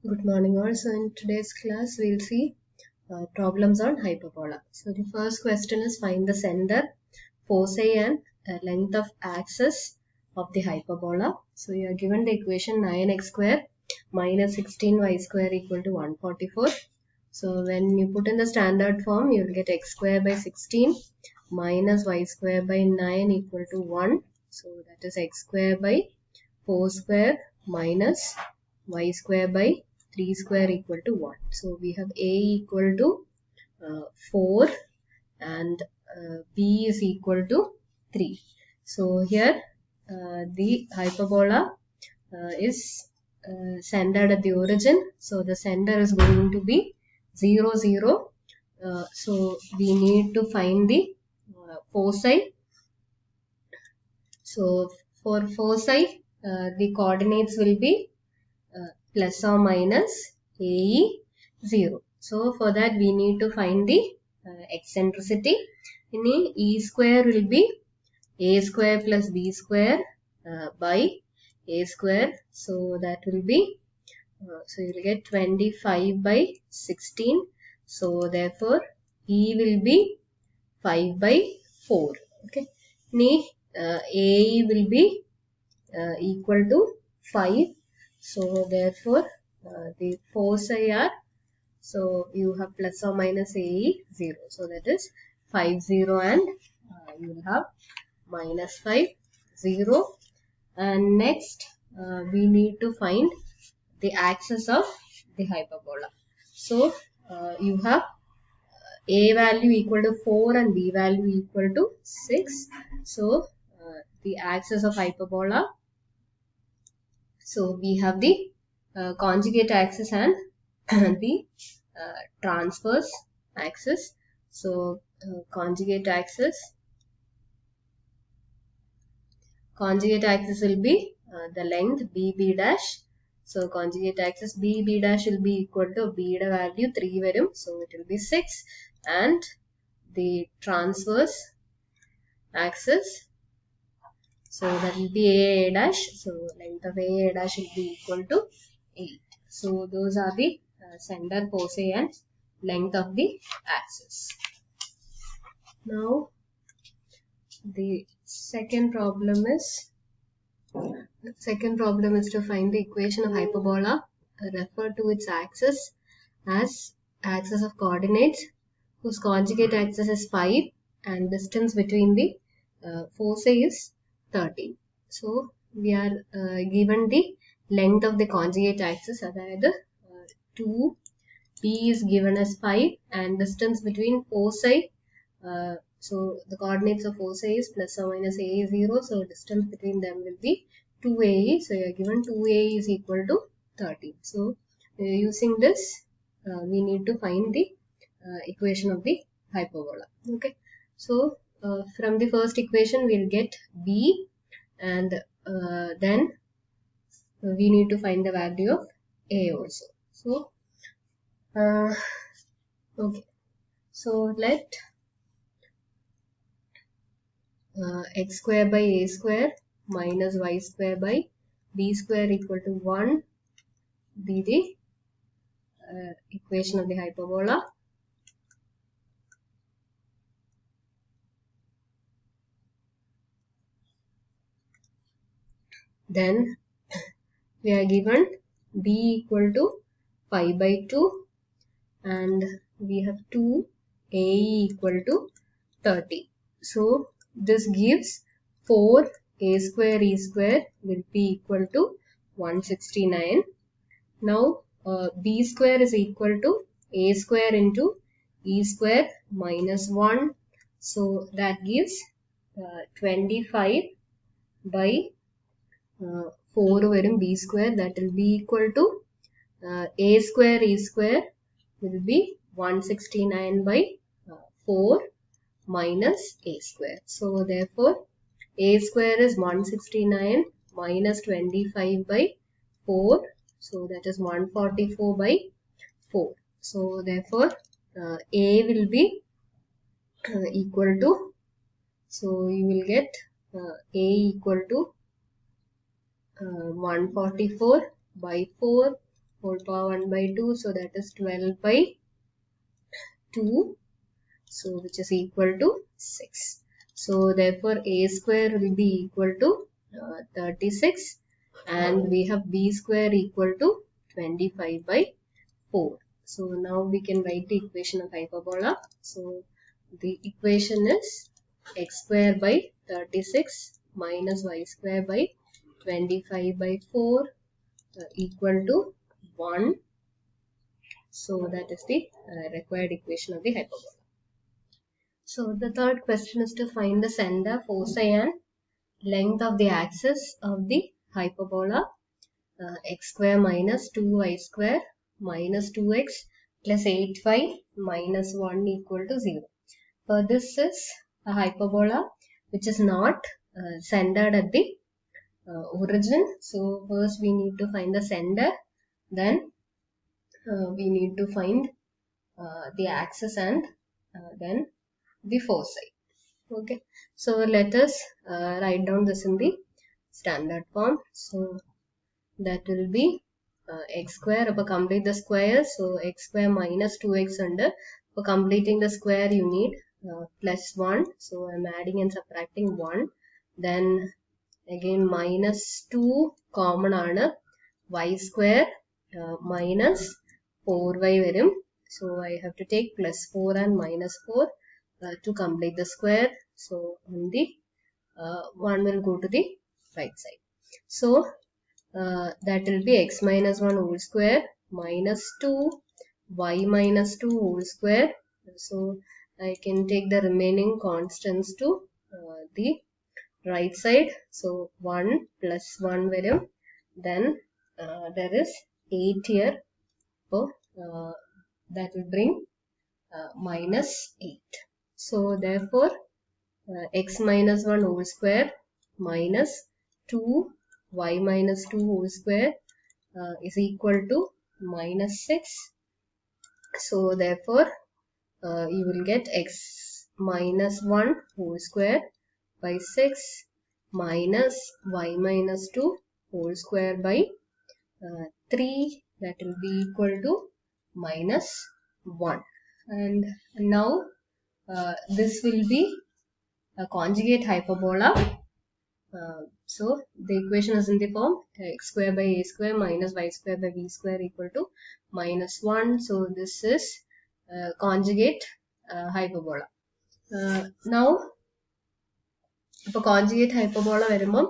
Good morning all. So in today's class we'll see problems on hyperbola. So the first question is find the center, foci and length of axis of the hyperbola. So you are given the equation 9x square minus 16y square equal to 144. So when you put in the standard form you will get x square by 16 minus y square by 9 equal to 1. So that is x square by 4 square minus y square by 3 square equal to 1. So we have a equal to 4 and b is equal to 3. So here the hyperbola is centered at the origin. So the center is going to be 0, 0. So we need to find the foci. So for foci, the coordinates will be plus or minus AE 0. So for that we need to find the eccentricity. In E square will be A square plus B square by A square. So that will be, so you will get 25 by 16. So therefore E will be 5 by 4. Okay. AE will be equal to 5. So therefore the foci are, so you have plus or minus AE 0. So that is 5 0 and you will have minus 5 0. And next we need to find the axis of the hyperbola. So you have A value equal to 4 and B value equal to 6. So the axis of hyperbola, so we have the conjugate axis and the transverse axis. So conjugate axis will be the length BB dash. So conjugate axis BB dash will be equal to B value 3 varum. So it will be 6, and the transverse axis, so that will be A dash. So length of A dash will be equal to 8. So those are the center, foci and length of the axis. Now the second problem is to find the equation of hyperbola. Refer to its axis as axis of coordinates whose conjugate axis is 5 and distance between the foci is 30. So we are given the length of the conjugate axis, that 2. P is given as 5 and distance between foci, so the coordinates of foci is plus or minus A 0. So distance between them will be 2AE. So you are given 2AE is equal to 30. So using this we need to find the equation of the hyperbola. Okay. So from the first equation we will get B, and then we need to find the value of A also. So okay, so let x square by A square minus y square by B square equal to 1 be the equation of the hyperbola. Then we are given B equal to 5 by 2 and we have 2 AE equal to 30. So this gives 4 A square E square will be equal to 169. Now B square is equal to A square into E square minus 1. So that gives 25 by 4 varum B square, that will be equal to A square E square will be 169 by 4 minus A square. So therefore A square is 169 minus 25 by 4. So that is 144 by 4. So therefore A will be equal to, so you will get A equal to 144 by 4 whole power 1 by 2. So that is 12 by 2. So which is equal to 6. So therefore a square will be equal to 36, and we have b square equal to 25 by 4. So now we can write the equation of hyperbola. So the equation is x square by 36 minus y square by 25 by 4 equal to 1. So that is the required equation of the hyperbola. So the third question is to find the center, foci and length of the axis of the hyperbola x square minus 2y square minus 2x plus 8y minus 1 equal to 0. So this is a hyperbola which is not centered at the origin. So first we need to find the center, then we need to find the axis, and then the foci. Okay, so let us write down this in the standard form. So that will be x square. If complete the square, so x square minus 2x under. For completing the square, you need plus 1. So I am adding and subtracting 1. Then again minus 2 common ആണ്. Y square minus 4y varum. So I have to take plus 4 and minus 4 to complete the square. So on the 1 will go to the right side. So that will be x minus 1 whole square minus 2 y minus 2 whole square. So I can take the remaining constants to the right side. So 1 plus 1 varum. Then there is 8 here. So that will bring minus 8. So therefore x minus 1 whole square minus 2 y minus 2 whole square is equal to minus 6. So therefore you will get x minus 1 whole square by 6 minus y minus 2 whole square by 3, that will be equal to minus 1. And now this will be a conjugate hyperbola. So the equation is in the form x square by a square minus y square by b square equal to minus 1. So this is conjugate hyperbola. Now ഇപ്പോൾ conjugate hyperbola വരുമ്പം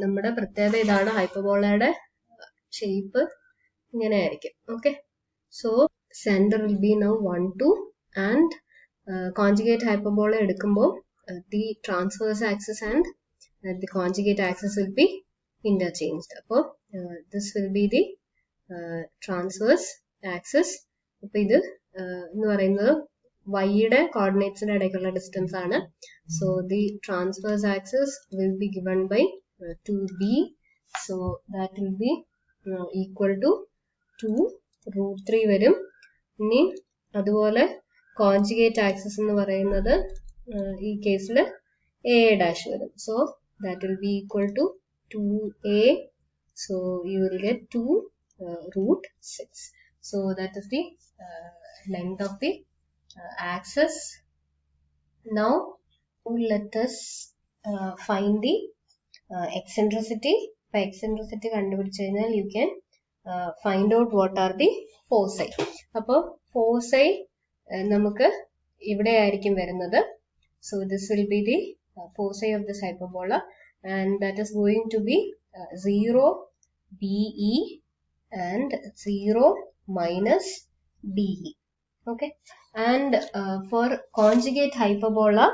നമ്മുടെ പ്രത്യേകത ഇതാണ്, ഹൈപ്പർബോളയുടെ shape ഇങ്ങനെ ആയിരിക്കും. Okay, so centre will be now 1 2, and conjugate hyperbola എടുക്കുമ്പോൾ the transverse axis and the conjugate axis will be interchanged. അപ്പോൾ this will be the transverse axis. അപ്പോൾ ഇത് എന്ന് പറയുന്നത് y യുടെ കോർഡിനേറ്റ്സിന്റെ ഇടയ്ക്കുള്ള ഡിസ്റ്റൻസ് ആണ്. So the transverse axis will be given by 2b. So that will be equal to 2 root 3 വരും. ഇനി അതുപോലെ കോൺജുഗേറ്റ് ആക്സിസ് എന്ന് പറയുന്നത് ഈ കേസിൽ a dash വരും. So that will be equal to 2a. So you will get 2 root 6. So that is the length of the axis. Now let us find the eccentricity. For eccentricity കണ്ടുപിടിച്ചു കഴിഞ്ഞാൽ you can find out what are the foci. അപ്പോൾ foci നമുക്ക് ഇവിടെ ആയിരിക്കും വരുന്നത്. So this will be the foci of this hyperbola, and that is going to be 0 BE and 0 minus DE. Okay, and for conjugate hyperbola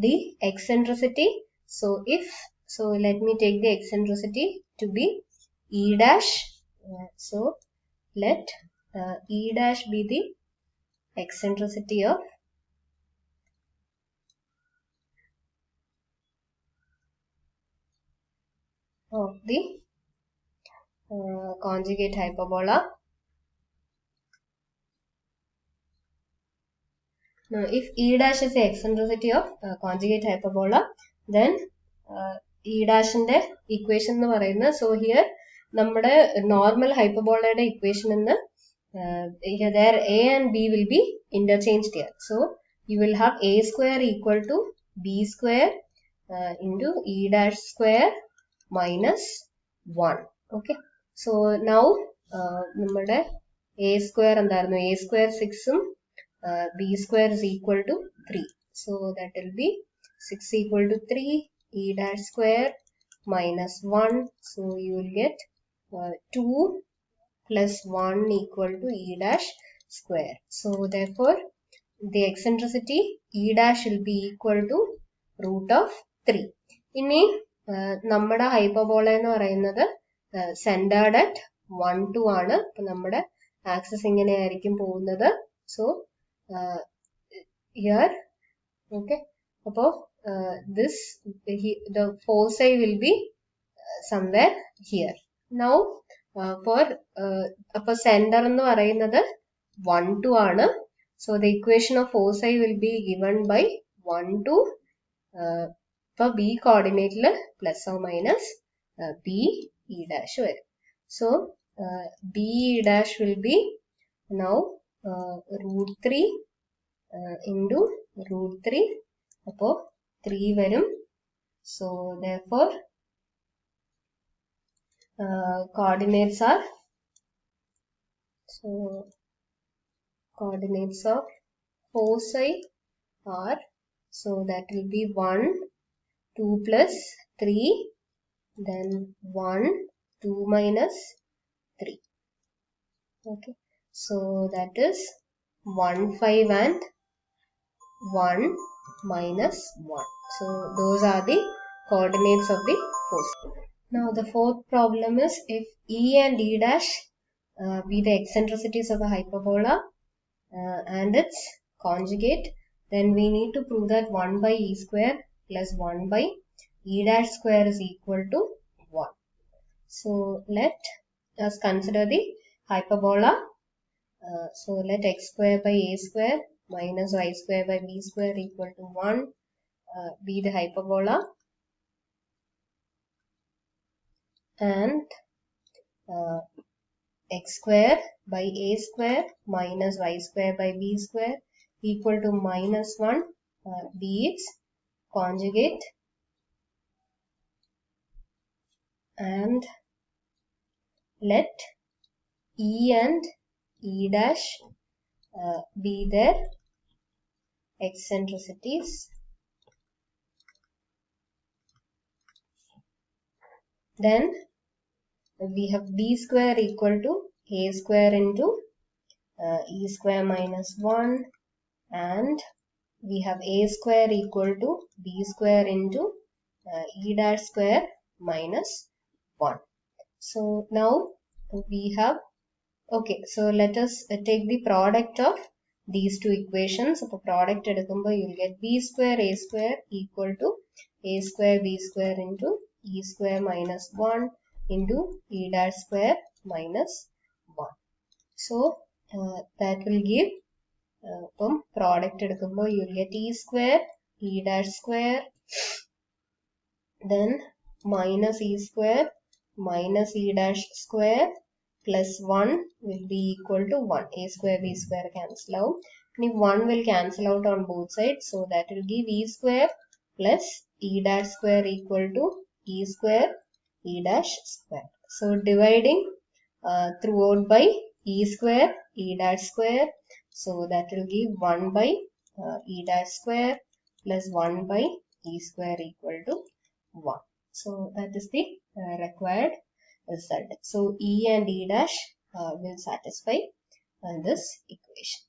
the eccentricity, so let me take the eccentricity to be E dash. So let E dash be the eccentricity of the conjugate hyperbola. Now if E dash is the eccentricity of conjugate hyperbola, then E dash in the equation എന്ന് പറയുന്നത്, so here നമ്മുടെ normal hyperbola equation in the there a and b will be interchanged here. So you will have a square equal to b square into e dash square minus 1. Okay. So now നമ്മുടെ a square എന്തായിരുന്നു? A square 6 b square is equal to 3. So that will be 6 equal to 3 e dash square minus 1. So you will get 2 plus 1 equal to e dash square. So therefore the eccentricity e dash will be equal to root of 3. ഇനി നമ്മുടെ hyperbola എന്ന് പറയുന്നത് centered at 1, 2 ആണ്. അപ്പോൾ നമ്മുടെ axis ഇങ്ങനെയായിരിക്കും പോകുന്നത്. So here, okay. അപ്പോൾ this the foci will be somewhere here. Now for അപ്പോൾ center എന്ന് പറയുന്നത് 1, 2 ആണ്. So the equation of foci will be given by 1, 2 for b coordinate plus or minus b e dash വരും. So b e dash will be now root 3 into root 3. അപ്പോൾ 3 വരും. So therefore coordinates are, so coordinates of foci are, so that will be 1, 2 plus 3, then 1, 2 minus 3. Okay. So that is 1, 5 and 1 minus 1. So those are the coordinates of the foci. Now the fourth problem is if E and E dash be the eccentricities of a hyperbola and its conjugate, then we need to prove that 1 by E square plus 1 by E dash square is equal to 1. So let us consider the hyperbola. So let x square by a square minus y square by b square equal to 1 be the hyperbola, and x square by a square minus y square by b square equal to minus 1 be its conjugate, and let E and E dash be their eccentricities. Then we have b square equal to a square into e square minus 1, and we have a square equal to b square into e dash square minus 1. So now we have, okay, so let us take the product of these two equations. So product edukumbo you will get b square a square equal to a square b square into e square minus 1 into e dash square minus 1. So that will give product edukumbo you will get e square e dash square, then minus e square minus e dash square plus 1 will be equal to 1. A square b square cancel out. And if 1 will cancel out on both sides, so that will give e square plus e dash square equal to e square e dash square. So dividing throughout by e square e dash square, so that will give 1 by e dash square plus 1 by e square equal to 1. So that is the required result. So E and E dash will satisfy this equation.